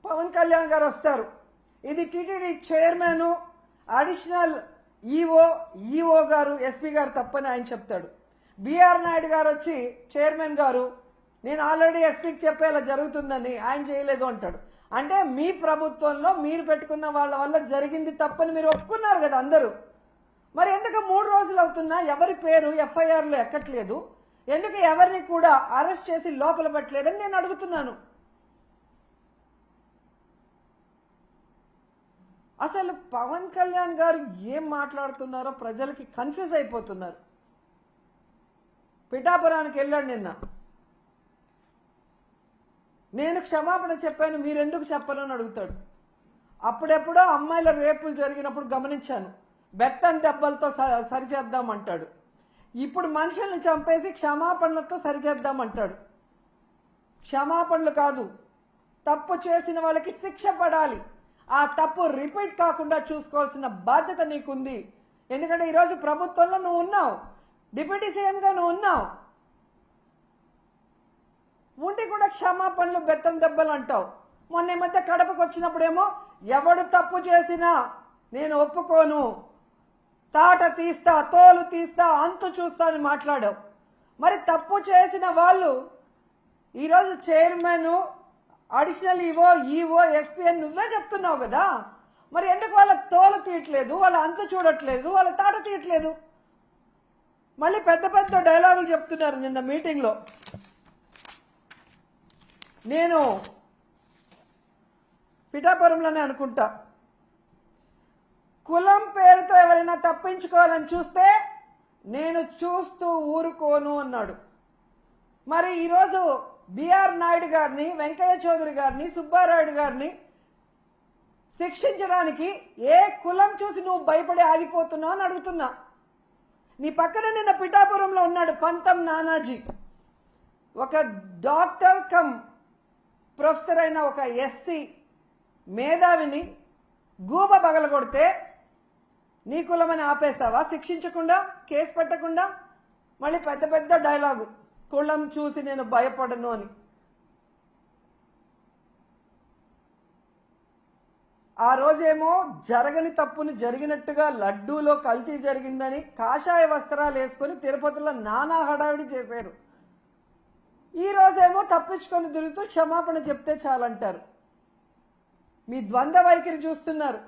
పవన్ కళ్యాణ్ గారు వస్తారు. ఇది టీటీడీ చైర్మన్ అడిషనల్ ఈఓ గారు ఎస్పీ గారు తప్పని ఆయన చెప్తాడు. బిఆర్ నాయుడు గారు వచ్చి చైర్మన్ గారు నేను ఆల్రెడీ ఎస్పీకి చెప్పేలా జరుగుతుందని ఆయన చేయలేదు అంటాడు. అంటే మీ ప్రభుత్వంలో మీరు పెట్టుకున్న వాళ్ళ వల్ల జరిగింది తప్పని మీరు ఒప్పుకున్నారు కదా అందరూ. మరి ఎందుకు 3 రోజులు అవుతున్నా ఎవరి పేరు ఎఫ్ఐఆర్లో ఎక్కట్లేదు? ఎందుకు ఎవరిని కూడా అరెస్ట్ చేసి లోపల పెట్టలేదని నేను అడుగుతున్నాను. అసలు పవన్ కళ్యాణ్ గారు ఏం మాట్లాడుతున్నారో ప్రజలకి కన్ఫ్యూజ్ అయిపోతున్నారు. పిఠాపురానికి వెళ్ళాడు నిన్న. నేను క్షమాపణ చెప్పాను, మీరెందుకు చెప్పను అని అడుగుతాడు. అప్పుడెప్పుడో అమ్మాయిల రేపులు జరిగినప్పుడు గమనించాను, బెత్తం దెబ్బలతో సరిచేద్దామంటాడు. ఇప్పుడు మనుషుల్ని చంపేసి క్షమాపణలతో సరిచేద్దామంటాడు. క్షమాపణలు కాదు, తప్పు చేసిన వాళ్ళకి శిక్ష పడాలి. ఆ తప్పు రిపీట్ కాకుండా చూసుకోవాల్సిన బాధ్యత నీకుంది. ఎందుకంటే ఈరోజు ప్రభుత్వంలో నువ్వు ఉన్నావు, డిప్యూటీ సీఎంగా నువ్వు ఉన్నావు. ఉండి కూడా క్షమాపణలు బెత్తం దెబ్బలు అంటావు. మొన్న ఈ మధ్య కడపకు వచ్చినప్పుడేమో ఎవడు తప్పు చేసినా నేను ఒప్పుకోను, తాట తీస్తా, తోలు తీస్తా, అంతు చూస్తా అని మాట్లాడావు. మరి తప్పు చేసిన వాళ్ళు ఈరోజు చైర్మన్, అడిషనల్ ఈఓ ఎస్పీ అని నువ్వే చెప్తున్నావు కదా. మరి ఎందుకు వాళ్ళ తోలు తీయట్లేదు, వాళ్ళ అంతు చూడట్లేదు, వాళ్ళ తాట తీయట్లేదు? మళ్ళీ పెద్ద పెద్ద డైలాగులు చెప్తున్నారు. నిన్న మీటింగ్లో నేను పిఠాపురంలోనే అనుకుంటా, కులం పేరుతో ఎవరైనా తప్పించుకోవాలని చూస్తే నేను చూస్తూ ఊరుకోను అన్నాడు. మరి ఈరోజు బిఆర్ నాయుడు గారిని, వెంకయ్య చౌదరి గారిని, సుబ్బారాయుడు గారిని శిక్షించడానికి ఏ కులం చూసి నువ్వు భయపడి ఆగిపోతున్నావు అని అడుగుతున్నా. నీ పక్కన నిన్న పిఠాపురంలో ఉన్నాడు పంతం నానాజీ, ఒక డాక్టర్ కమ్ ప్రొఫెసర్ అయిన ఒక ఎస్సీ మేధావిని గూబ పగలగొడితే నీ కులమని ఆపేస్తావా? శిక్షించకుండా, కేసు పెట్టకుండా? మళ్ళీ పెద్ద పెద్ద డైలాగు, కులం చూసి నేను భయపడను అని. ఆ రోజేమో జరగని తప్పుని జరిగినట్టుగా లడ్డూలో కల్తీ జరిగిందని కాషాయ వస్త్రాలు వేసుకొని తిరుపతిలో నానా హడావిడి చేశారు. ఈ రోజేమో తప్పించుకొని తిరుగుతూ క్షమాపణ చెప్తే చాలంటారు. మీ ద్వంద్వ వైఖరి చూస్తున్నారు.